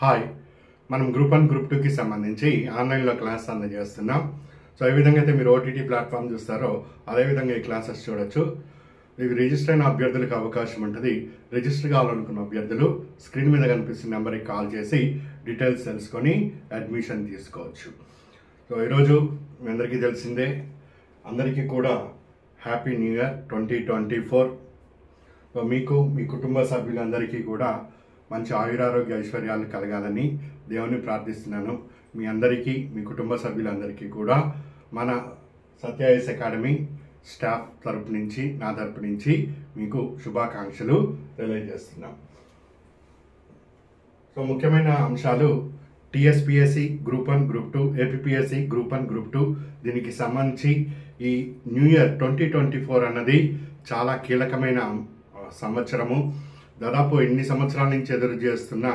Hi, మనం group 1 group 2కి సంబంధించి ఆన్లైన్లో క్లాస్ అందజేస్తున్నాం. సో ఏ విధంగా అయితే మీరు ఓటీటీ ప్లాట్ఫామ్ చూస్తారో అదేవిధంగా ఈ క్లాసెస్ చూడొచ్చు. ఇవి రిజిస్టర్ అయిన అభ్యర్థులకు అవకాశం ఉంటుంది. రిజిస్టర్ కావాలనుకున్న అభ్యర్థులు స్క్రీన్ మీద కనిపిస్తున్న నెంబర్కి కాల్ చేసి డీటెయిల్స్ తెలుసుకొని అడ్మిషన్ తీసుకోవచ్చు. సో ఈరోజు మీ అందరికీ తెలిసిందే, అందరికీ కూడా హ్యాపీ న్యూ ఇయర్ 2024. సో మీకు మీ కుటుంబ సభ్యులందరికీ కూడా మంచి ఆయురారోగ్య ఐశ్వర్యాలు కలగాలని దేవుని ప్రార్థిస్తున్నాను. మీ అందరికీ, మీ కుటుంబ సభ్యులందరికీ కూడా మన సత్యఐఎస్ అకాడమీ స్టాఫ్ తరపు నుంచి, నా తరపు నుంచి మీకు శుభాకాంక్షలు తెలియజేస్తున్నాం. సో ముఖ్యమైన అంశాలు TSPSC group 1 group 2, APPSC group 1 group 2. దీనికి సంబంధించి ఈ న్యూ ఇయర్ 2024 అన్నది చాలా కీలకమైన సంవత్సరము. దాదాపు ఎన్ని సంవత్సరాల నుంచి ఎదురు చేస్తున్న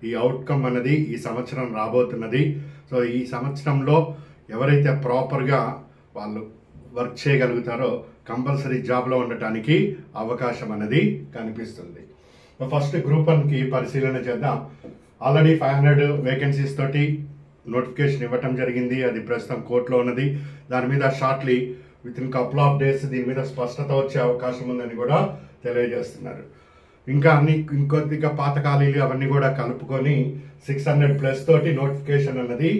ఈ అవుట్కమ్ అన్నది ఈ సంవత్సరం రాబోతున్నది. సో ఈ సంవత్సరంలో ఎవరైతే ప్రాపర్గా వాళ్ళు వర్క్ చేయగలుగుతారో కంపల్సరీ జాబ్లో ఉండటానికి అవకాశం అనేది కనిపిస్తుంది. ఫస్ట్ గ్రూప్ 1కి పరిశీలన చేద్దాం. ఆల్రెడీ 500 వేకెన్సీస్ తోటి నోటిఫికేషన్ ఇవ్వటం జరిగింది. అది ప్రస్తుతం కోర్టులో ఉన్నది. దాని మీద shortly with in couple of days దీని మీద స్పష్టత వచ్చే అవకాశం ఉందని కూడా తెలియజేస్తున్నారు. ఇంకా ఇంకొద్దిగా పాత ఖాళీలు అవన్నీ కూడా కలుపుకొని 600+ తోటి నోటిఫికేషన్ అన్నది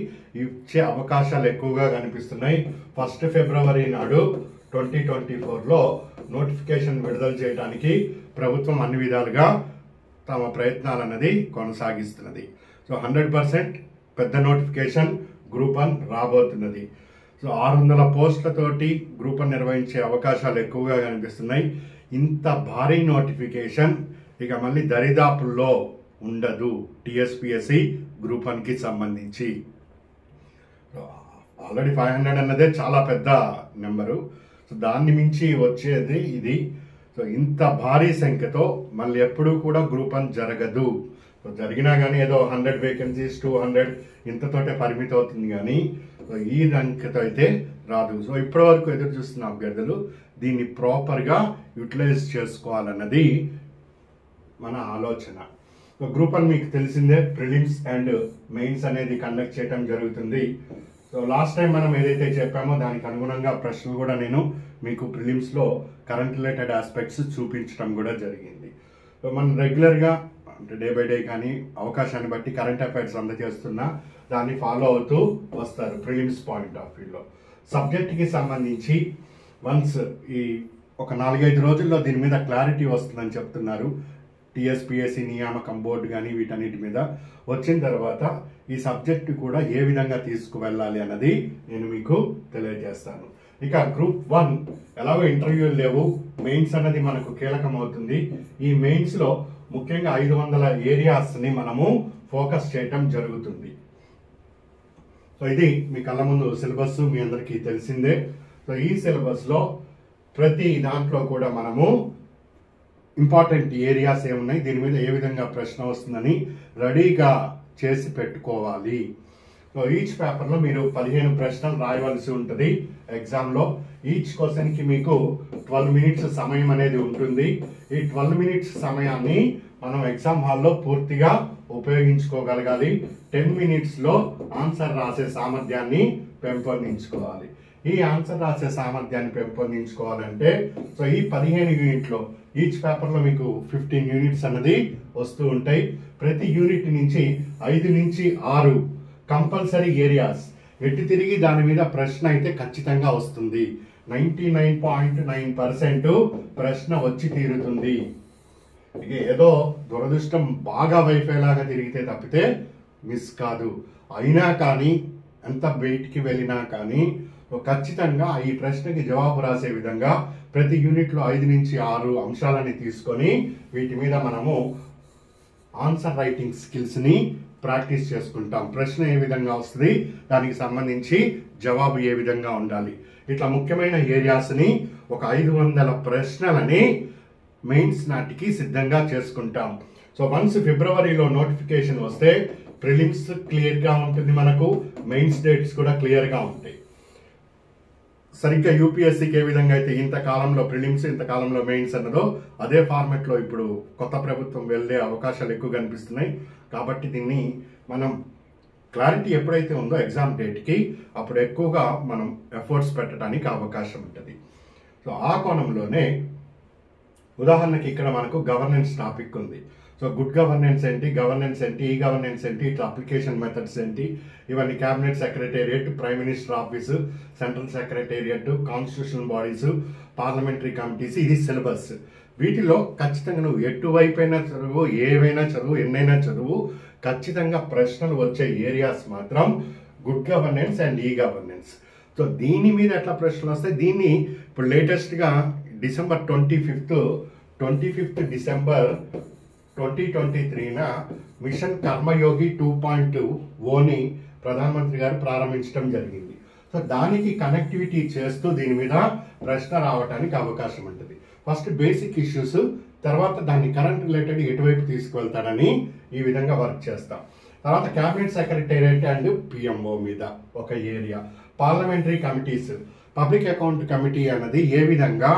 ఇచ్చే అవకాశాలు ఎక్కువగా కనిపిస్తున్నాయి. 1 ఫిబ్రవరి నాడు 2024లో నోటిఫికేషన్ విడుదల చేయడానికి ప్రభుత్వం అన్ని విధాలుగా తమ ప్రయత్నాలు అన్నది కొనసాగిస్తున్నది. సో 100% పెద్ద నోటిఫికేషన్ గ్రూప్ 1 రాబోతున్నది. సో 600 పోస్టులతోటి గ్రూప్ 1 నిర్వహించే అవకాశాలు ఎక్కువగా కనిపిస్తున్నాయి. ఇంత భారీ నోటిఫికేషన్ ఇక మళ్ళీ దరిదాపుల్లో ఉండదు టీఎస్పీఎస్సీ గ్రూప్ 1కి సంబంధించి. ఆల్రెడీ 500 అన్నదే చాలా పెద్ద నెంబరు. సో దాన్ని మించి వచ్చేది ఇది. సో ఇంత భారీ సంఖ్యతో మళ్ళీ ఎప్పుడూ కూడా గ్రూప్ 1 జరగదు. సో జరిగినా కానీ ఏదో 100 వేకెన్సీస్ 200 ఇంతతోటే పరిమితం అవుతుంది, కానీ ఈ సంఖ్యతో అయితే రాదు. సో ఇప్పటి వరకు ఎదురు చూస్తున్న అభ్యర్థులు దీన్ని ప్రాపర్గా యూటిలైజ్ చేసుకోవాలన్నది మన ఆలోచన. సో గ్రూప్ 1 మీకు తెలిసిందే, ప్రిలిమ్స్ అండ్ మెయిన్స్ అనేది కండక్ట్ చేయడం జరుగుతుంది. సో లాస్ట్ టైం మనం ఏదైతే చెప్పామో దానికి అనుగుణంగా ప్రశ్నలు కూడా నేను మీకు ప్రిలిమ్స్లో కరెంట్ రిలేటెడ్ ఆస్పెక్ట్స్ చూపించడం కూడా జరిగింది. సో మనం రెగ్యులర్గా అంటే డే బై డే కానీ అవకాశాన్ని బట్టి కరెంట్ అఫైర్స్ అందజేస్తున్నా దాన్ని ఫాలో అవుతూ వస్తారు ప్రిలిమ్స్ పాయింట్ ఆఫ్ వ్యూలో. సబ్జెక్ట్కి సంబంధించి వన్స్ ఈ ఒక 4-5 రోజుల్లో దీని మీద క్లారిటీ వస్తుందని చెప్తున్నారు. టీఎస్పీఎస్సీ నియామకం బోర్డు కానీ వీటన్నిటి మీద వచ్చిన తర్వాత ఈ సబ్జెక్టు కూడా ఏ విధంగా తీసుకువెళ్ళాలి అన్నది నేను మీకు తెలియజేస్తాను. ఇక గ్రూప్ 1 ఎలాగో ఇంటర్వ్యూలు లేవు, మెయిన్స్ అన్నది మనకు కీలకం అవుతుంది. ఈ మెయిన్స్లో ముఖ్యంగా 500 ఏరియాస్ని మనము ఫోకస్ చేయటం జరుగుతుంది. సో ఇది మీ కళ్ళ ముందు సిలబస్ మీ అందరికీ తెలిసిందే. సో ఈ సిలబస్లో ప్రతి దాంట్లో కూడా మనము ఇంపార్టెంట్ ఏరియాస్ ఏమున్నాయి, దీని మీద ఏ విధంగా ప్రశ్న వస్తుందని రెడీగా చేసి పెట్టుకోవాలి. సో ఈచ్ పేపర్లో మీరు 15 ప్రశ్నలు రాయవలసి ఉంటుంది ఎగ్జామ్లో. ఈచ్ క్వశ్చన్కి మీకు 12 మినిట్స్ సమయం అనేది ఉంటుంది. ఈ 12 మినిట్స్ సమయాన్ని మనం ఎగ్జామ్ హాల్లో పూర్తిగా ఉపయోగించుకోగలగాలి. 10 మినిట్స్లో ఆన్సర్ రాసే సామర్థ్యాన్ని పెంపొందించుకోవాలి. ఈ ఆన్సర్ రాసే సామర్థ్యాన్ని పెంపొందించుకోవాలంటే సో ఈ 15 యూనిట్లో ఈచ్ పేపర్లో మీకు 15 యూనిట్స్ అన్నది వస్తూ ఉంటాయి. ప్రతి యూనిట్ నుంచి 5 నుంచి 6 కంపల్సరీ ఏరియాస్ ఎట్టి తిరిగి దాని మీద ప్రశ్న అయితే ఖచ్చితంగా వస్తుంది. 99.9% ప్రశ్న వచ్చి తీరుతుంది. ఇక ఏదో దురదృష్టం బాగా వైఫై లాగా తిరిగితే తప్పితే మిస్ కాదు. అయినా కానీ ఎంత బయటికి వెళ్ళినా కానీ ఖచ్చితంగా ఈ ప్రశ్నకి జవాబు రాసే విధంగా ప్రతి యూనిట్లో 5 నుంచి 6 అంశాలని తీసుకొని వీటి మీద మనము ఆన్సర్ రైటింగ్ స్కిల్స్ని ప్రాక్టీస్ చేసుకుంటాం. ప్రశ్న ఏ విధంగా వస్తుంది, దానికి సంబంధించి జవాబు ఏ విధంగా ఉండాలి, ఇట్లా ముఖ్యమైన ఏరియాస్ని ఒక 500 ప్రశ్నలని మెయిన్స్ నాటికి సిద్ధంగా చేసుకుంటాం. సో వన్స్ ఫిబ్రవరిలో నోటిఫికేషన్ వస్తే ప్రిలిమ్స్ క్లియర్గా ఉంటుంది, మనకు మెయిన్స్ డేట్స్ కూడా క్లియర్గా ఉంటాయి. సరిగ్గా యూపీఎస్సీకి ఏ విధంగా అయితే ఇంత కాలంలో ప్రిలిమ్స్ ఇంత కాలంలో మెయిన్స్ అన్నదో అదే ఫార్మెట్లో ఇప్పుడు కొత్త ప్రభుత్వం వెళ్ళే అవకాశాలు ఎక్కువ కనిపిస్తున్నాయి. కాబట్టి దీన్ని మనం క్లారిటీ ఎప్పుడైతే ఉందో ఎగ్జామ్ డేట్కి అప్పుడు ఎక్కువగా మనం ఎఫర్ట్స్ పెట్టడానికి అవకాశం ఉంటుంది. సో ఆ కోణంలోనే ఉదాహరణకి ఇక్కడ మనకు గవర్నెన్స్ టాపిక్ ఉంది. సో గుడ్ గవర్నెన్స్ ఏంటి, గవర్నెన్స్ ఏంటి, ఈ గవర్నెన్స్ ఏంటి, ఇట్లా అప్లికేషన్ మెథడ్స్ ఏంటి, ఇవన్నీ cabinet secretariat, prime minister office, central secretariat, constitutional bodies, parliamentary committees, ఇది సిలబస్. వీటిలో ఖచ్చితంగా నువ్వు ఎటువైపైనా చదువు, ఏవైనా చదువు, ఎన్నైనా చదువు, ఖచ్చితంగా ప్రశ్నలు వచ్చే ఏరియాస్ మాత్రం good governance and e governance. So దీని మీద ఎట్లా ప్రశ్నలు వస్తాయి, దీన్ని ఇప్పుడు లేటెస్ట్గా డిసెంబర్ 25th డిసెంబర్ 2023న మిషన్ కర్మయోగి 2.0ని ప్రధానమంత్రి గారు ప్రారంభించడం జరిగింది. సో దానికి కనెక్టివిటీ చేస్తూ దీని మీద ప్రశ్న రావడానికి అవకాశం ఉంటుంది. ఫస్ట్ బేసిక్ ఇష్యూస్, తర్వాత దాన్ని కరెంట్ రిలేటెడ్ ఎటువైపు తీసుకువెళ్తాడని ఈ విధంగా వర్క్ చేస్తాం. తర్వాత క్యాబినెట్ సెక్రటేరియట్ అండ్ పిఎంఓ మీద ఒక area, parliamentary committees, public account committee అన్నది ఏ విధంగా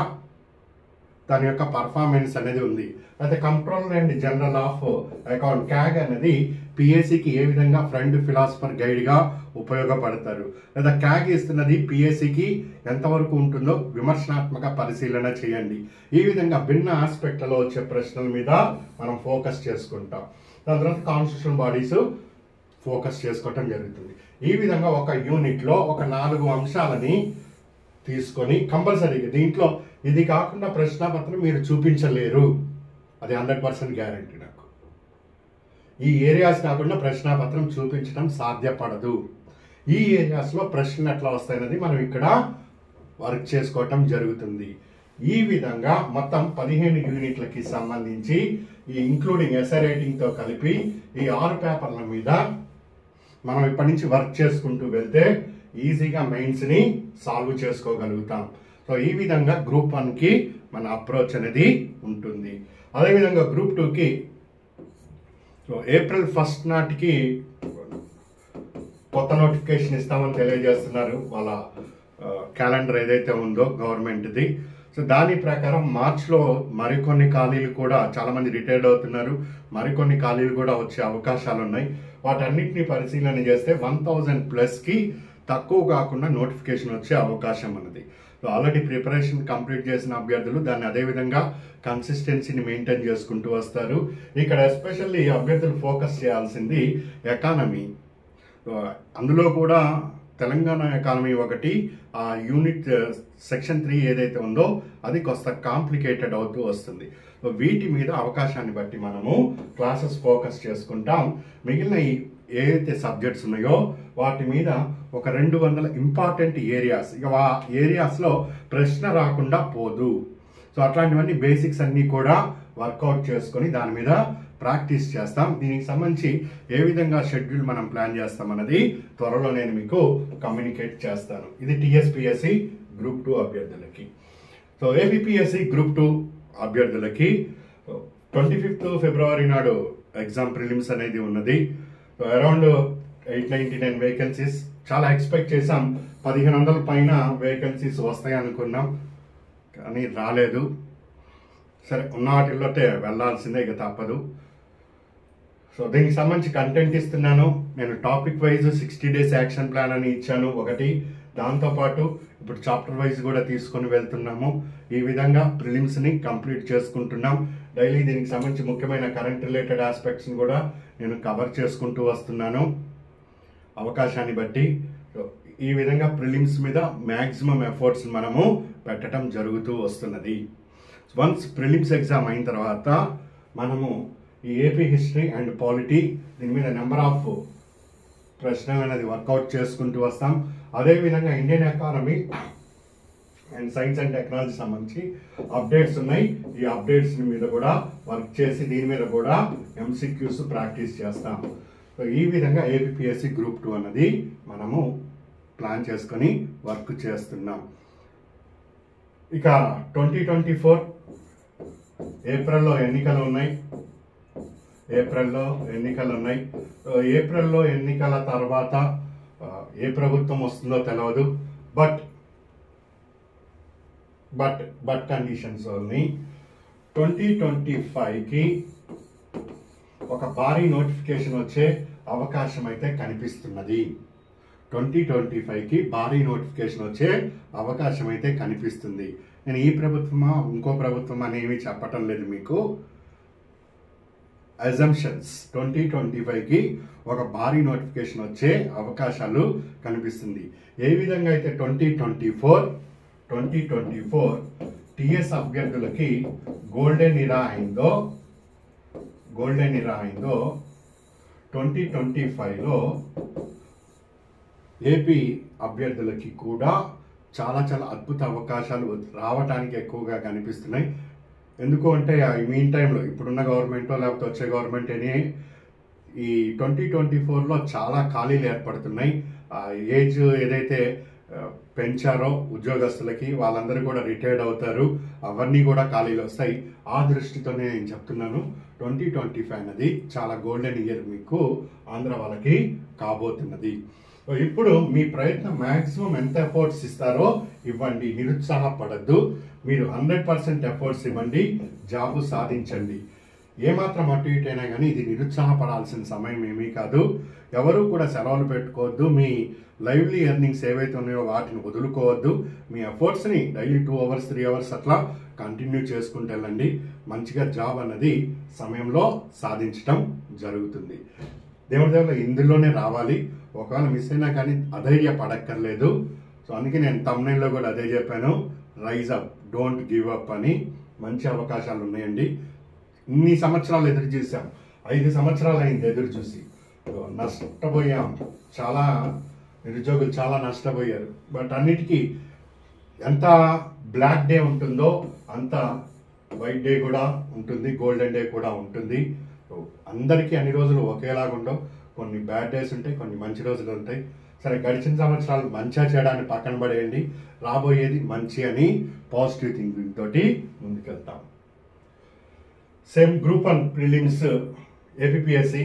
దాని యొక్క పర్ఫార్మెన్స్ అనేది ఉంది. అయితే controller and general of account CAG అనేది పిఎస్సికి ఏ విధంగా ఫ్రెండ్ ఫిలాసఫర్ గైడ్గా ఉపయోగపడతారు, లేదా క్యాగ్ ఇస్తున్నది పిఎస్సికి ఎంతవరకు ఉంటుందో విమర్శనాత్మక పరిశీలన చేయండి. ఈ విధంగా భిన్న ఆస్పెక్ట్లలో వచ్చే ప్రశ్నల మీద మనం ఫోకస్ చేసుకుంటాం. దాని తర్వాత కాన్స్టిట్యూషన్ బాడీస్ ఫోకస్ చేసుకోవటం జరుగుతుంది. ఈ విధంగా ఒక యూనిట్లో ఒక 4 అంశాలని తీసుకొని కంపల్సరీగా దీంట్లో ఇది కాకుండా ప్రశ్నాపత్రం మీరు చూపించలేరు, అది 100% గ్యారంటీ. నాకు ఈ ఏరియాస్ కాకుండా ప్రశ్నాపత్రం చూపించడం సాధ్యపడదు. ఈ ఏరియాస్లో ప్రశ్నలు ఎట్లా వస్తాయన్నది మనం ఇక్కడ వర్క్ చేసుకోవటం జరుగుతుంది. ఈ విధంగా మొత్తం 15 యూనిట్లకి సంబంధించి ఈ ఇంక్లూడింగ్ ఎస్ఐ రైటింగ్తో కలిపి ఈ 6 పేపర్ల మీద మనం ఇప్పటి నుంచి వర్క్ చేసుకుంటూ వెళ్తే ఈజీగా మెయిన్స్ని సాల్వ్ చేసుకోగలుగుతాం. సో ఈ విధంగా గ్రూప్ 1కి మన అప్రోచ్ అనేది ఉంటుంది. అదేవిధంగా గ్రూప్ 2కి ఏప్రిల్ 1 నాటికి కొత్త నోటిఫికేషన్ ఇస్తామని తెలియజేస్తున్నారు. వాళ్ళ క్యాలెండర్ ఏదైతే ఉందో గవర్నమెంట్ది. సో దాని ప్రకారం మార్చ్లో మరికొన్ని ఖాళీలు కూడా, చాలామంది రిటైర్డ్ అవుతున్నారు, మరికొన్ని ఖాళీలు కూడా వచ్చే అవకాశాలు ఉన్నాయి. వాటన్నిటిని పరిశీలన చేస్తే 1000+కి తక్కువ కాకుండా నోటిఫికేషన్ వచ్చే అవకాశం ఉన్నది. సో ఆల్రెడీ ప్రిపరేషన్ కంప్లీట్ చేసిన అభ్యర్థులు దాన్ని అదేవిధంగా కన్సిస్టెన్సీని మెయింటైన్ చేసుకుంటూ వస్తారు. ఇక్కడ ఎస్పెషల్లీ అభ్యర్థులు ఫోకస్ చేయాల్సింది ఎకానమీ. అందులో కూడా తెలంగాణ ఎకానమీ ఒకటి, ఆ యూనిట్ సెక్షన్ 3 ఏదైతే ఉందో అది కొంత కాంప్లికేటెడ్ అవుతూ వస్తుంది. సో వీటి మీద అవకాశాన్ని బట్టి మనము క్లాసెస్ ఫోకస్ చేసుకుంటాం. మిగిలిన ఏదైతే సబ్జెక్ట్స్ ఉన్నాయో వాటి మీద ఒక 200 ఇంపార్టెంట్ ఏరియాస్, ఇక ఆ ఏరియాస్లో ప్రశ్న రాకుండా పోదు. సో అట్లాంటివన్నీ బేసిక్స్ అన్నీ కూడా వర్కౌట్ చేసుకొని దాని మీద ప్రాక్టీస్ చేస్తాం. దీనికి సంబంధించి ఏ విధంగా షెడ్యూల్ మనం ప్లాన్ చేస్తాం అన్నది త్వరలో నేను మీకు కమ్యూనికేట్ చేస్తాను. ఇది టీఎస్పీఎస్సీ గ్రూప్ 2 అభ్యర్థులకి. సో ఏపీఎస్సీ గ్రూప్ 2 అభ్యర్థులకి 25th ఫిబ్రవరి నాడు ఎగ్జామ్ ప్రిలిమ్స్ అనేది ఉన్నది. సో అరౌండ్ 899 వేకెన్సీస్, చాలా ఎక్స్పెక్ట్ చేసాం. 1500 పైన వేకెన్సీస్ వస్తాయి అనుకున్నాం, కానీ రాలేదు. సరే, ఉన్న వాటిల్లో వెళ్ళాల్సిందే, ఇక తప్పదు. సో దీనికి సంబంధించి కంటెంట్ ఇస్తున్నాను నేను. Topic wise 60 days action plan అని ఇచ్చాను ఒకటి. దాంతోపాటు ఇప్పుడు చాప్టర్ వైజ్ కూడా తీసుకొని వెళ్తున్నాము. ఈ విధంగా ప్రిలిమ్స్ని కంప్లీట్ చేసుకుంటున్నాం. డైలీ దీనికి సంబంధించి ముఖ్యమైన కరెంట్ రిలేటెడ్ ఆస్పెక్ట్స్ని కూడా నేను కవర్ చేసుకుంటూ వస్తున్నాను అవకాశాన్ని బట్టి. ఈ విధంగా ప్రిలిమ్స్ మీద మ్యాక్సిమం ఎఫర్ట్స్ మనము పెట్టడం జరుగుతూ వస్తున్నది. వన్స్ ప్రిలిమ్స్ ఎగ్జామ్ అయిన తర్వాత మనము ఈ ఏపీ హిస్టరీ అండ్ పాలిటీ దీని మీద నెంబర్ ఆఫ్ ప్రశ్నలు అనేది వర్కౌట్ చేసుకుంటూ వస్తాం. అదేవిధంగా Indian economy and science and technology సంబంధించి అప్డేట్స్ ఉన్నాయి. ఈ అప్డేట్స్ మీద కూడా వర్క్ చేసి దీని మీద కూడా ఎంసీక్యూస్ ప్రాక్టీస్ చేస్తాం. సో ఈ విధంగా ఏపీఎస్సీ గ్రూప్ 2 అన్నది మనము ప్లాన్ చేసుకొని వర్క్ చేస్తున్నాం. ఇక 2024 ఏప్రిల్లో ఎన్నికలు ఉన్నాయి. ఏప్రిల్లో ఎన్నికల తర్వాత ఏ ప్రభుత్వం వస్తుందో తెలియదు. బట్ బట్ కండిషన్స్ ఓన్లీ 2025కి ఒక భారీ నోటిఫికేషన్ వచ్చే అవకాశం అయితే కనిపిస్తున్నది. 2025కి భారీ నోటిఫికేషన్ వచ్చే అవకాశం అయితే కనిపిస్తుంది. నేను ఈ ప్రభుత్వమా ఇంకో ప్రభుత్వం అనేవి చెప్పటం లేదు మీకు. అజంప్షన్స్ 2025కి ఒక భారీ నోటిఫికేషన్ వచ్చే అవకాశాలు కనిపిస్తుంది. ఏ విధంగా అయితే 2024 టిఎస్ అభ్యర్థులకి గోల్డెన్ ఇరా అయిందో 2025లో ఏపీ అభ్యర్థులకి కూడా చాలా అద్భుత అవకాశాలు రావడానికి ఎక్కువగా కనిపిస్తున్నాయి. ఎందుకు అంటే మీన్ టైంలో ఇప్పుడున్న గవర్నమెంటో లేకపోతే వచ్చే గవర్నమెంట్ అని ఈ 2024లో చాలా ఖాళీలు ఏర్పడుతున్నాయి. ఏజ్ ఏదైతే పెంచారో ఉద్యోగస్తులకి వాళ్ళందరూ కూడా రిటైర్డ్ అవుతారు, అవన్నీ కూడా ఖాళీలు వస్తాయి. ఆ దృష్టితోనే నేను చెప్తున్నాను 2025 అనేది చాలా గోల్డెన్ ఇయర్ మీకు ఆంధ్ర వాళ్ళకి కాబోతున్నది. ఇప్పుడు మీ ప్రయత్నం మ్యాక్సిమం ఎంత ఎఫర్ట్స్ ఇస్తారో ఇవ్వండి, నిరుత్సాహపడద్దు. మీరు 100% ఎఫర్ట్స్ ఇవ్వండి, జాబు సాధించండి. ఏమాత్రం అటు ఇటు అయినా కానీ ఇది నిరుత్సాహపడాల్సిన సమయం ఏమీ కాదు. ఎవరు కూడా సెలవులు పెట్టుకోవద్దు. మీ లైవ్లీ ఎర్నింగ్స్ ఏవైతే ఉన్నాయో వాటిని వదులుకోవద్దు. మీ ఎఫర్ట్స్ని డైలీ 2 hours 3 hours అట్లా కంటిన్యూ చేసుకుంటూ వెళ్ళండి. మంచిగా జాబ్ అన్నది సమయంలో సాధించటం జరుగుతుంది. దేవుడి ఇందులోనే రావాలి. ఒకవేళ మిస్ అయినా కానీ అధైర్య పడక్కర్లేదు. సో అందుకే నేను తమ్నైల్లో కూడా అదే చెప్పాను, rise up, don't give up అని. మంచి అవకాశాలు ఉన్నాయండి. ఇన్ని సంవత్సరాలు ఎదురు చూసాం, 5 సంవత్సరాలు అయింది ఎదురు చూసి. నష్టపోయాం, చాలా నిరుద్యోగులు చాలా నష్టపోయారు. బట్ అన్నిటికీ ఎంత బ్లాక్ డే ఉంటుందో అంత వైట్ డే కూడా ఉంటుంది, గోల్డెన్ డే కూడా ఉంటుంది. అందరికీ అన్ని రోజులు ఒకేలాగా ఉండవు. కొన్ని బ్యాడ్ డేస్ ఉంటాయి, కొన్ని మంచి రోజులు ఉంటాయి. సరే, గడిచిన సంవత్సరాలు మంచిగా చేయడాన్ని పక్కన పడేయండి. రాబోయేది మంచి అని పాజిటివ్ థింకింగ్ తోటి ముందుకెళ్తాం. సేమ్ గ్రూప్ 1 ప్రిలిమ్స్ ఏపీఎస్సి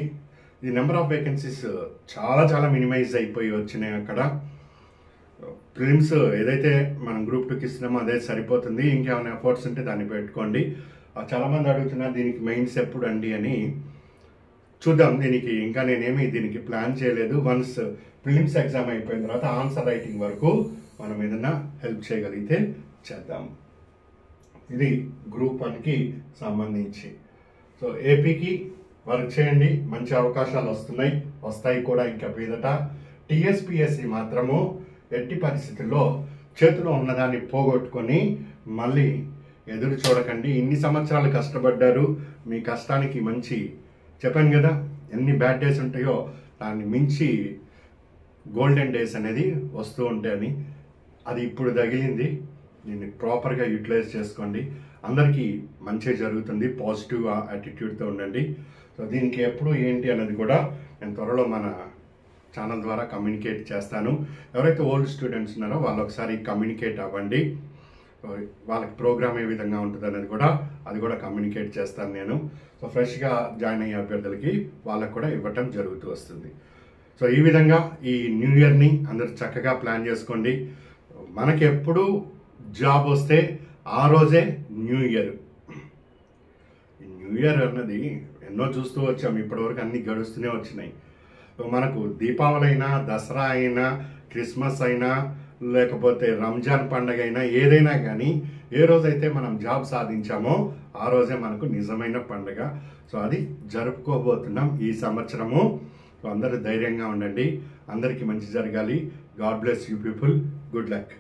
ఈ నెంబర్ ఆఫ్ వేకెన్సీస్ చాలా మినిమైజ్ అయిపోయి వచ్చినాయి. అక్కడ ప్రిలిమ్స్ ఏదైతే మనం గ్రూప్ 2కి ఇస్తున్నామో అదే సరిపోతుంది. ఇంకేమైనా ఎఫర్ట్స్ ఉంటే దాన్ని పెట్టుకోండి. చాలామంది అడుగుతున్నారు దీనికి మెయిన్స్ ఎప్పుడు అండి అని. చూద్దాం, ఇంకా నేనేమి దీనికి ప్లాన్ చేయలేదు. వన్స్ ప్రిలిమ్స్ ఎగ్జామ్ అయిపోయిన తర్వాత ఆన్సర్ రైటింగ్ వరకు మనం ఏదైనా హెల్ప్ చేయగలిగితే చేద్దాం. ఇది గ్రూప్ 1కి సంబంధించి. సో ఏపీకి వర్క్ చేయండి, మంచి అవకాశాలు వస్తాయి కూడా ఇంకా మీదట. టీఎస్పీఎస్సీ మాత్రము ఎట్టి పరిస్థితుల్లో చేతిలో ఉన్నదాన్ని పోగొట్టుకొని మళ్ళీ ఎదురు చూడకండి. ఇన్ని సంవత్సరాలు కష్టపడ్డారు, మీ కష్టానికి మంచి చెప్పాను కదా, ఎన్ని బ్యాడ్ డేస్ ఉంటాయో దాన్ని మించి గోల్డెన్ డేస్ అనేది వస్తూ ఉంటాయని. అది ఇప్పుడు తగిలింది, దీన్ని ప్రాపర్గా యూటిలైజ్ చేసుకోండి. అందరికీ మంచి జరుగుతుంది. పాజిటివ్ యాటిట్యూడ్తో ఉండండి. సో దీనికి ఎప్పుడు ఏంటి అన్నది కూడా నేను త్వరలో మన ఛానల్ ద్వారా కమ్యూనికేట్ చేస్తాను. ఎవరైతే ఓల్డ్ స్టూడెంట్స్ ఉన్నారో వాళ్ళు ఒకసారి కమ్యూనికేట్ అవ్వండి. వాళ్ళకి ప్రోగ్రామ్ ఏ విధంగా ఉంటుంది అనేది కూడా అది కూడా కమ్యూనికేట్ చేస్తాను నేను. సో ఫ్రెష్గా జాయిన్ అయ్యే అభ్యర్థులకి వాళ్ళకు కూడా ఇవ్వటం జరుగుతూ వస్తుంది. సో ఈ విధంగా ఈ న్యూ ఇయర్ని అందరు చక్కగా ప్లాన్ చేసుకోండి. మనకి ఎప్పుడు జాబ్ వస్తే ఆ రోజే న్యూ ఇయర్. ఈ న్యూ ఇయర్ అన్నది ఎన్నో చూస్తూ వచ్చాం, ఇప్పటివరకు అన్ని గడుస్తూనే వచ్చినాయి. మనకు దీపావళి అయినా, దసరా అయినా, క్రిస్మస్ అయినా, లేకపోతే రంజాన్ పండుగ అయినా, ఏదైనా కానీ ఏ రోజైతే మనం జాబ్ సాధించామో ఆ రోజే మనకు నిజమైన పండుగ. సో అది జరుపుకోబోతున్నాం ఈ సంవత్సరము. సో అందరూ ధైర్యంగా ఉండండి, అందరికీ మంచి జరగాలి. God bless you people. Good luck.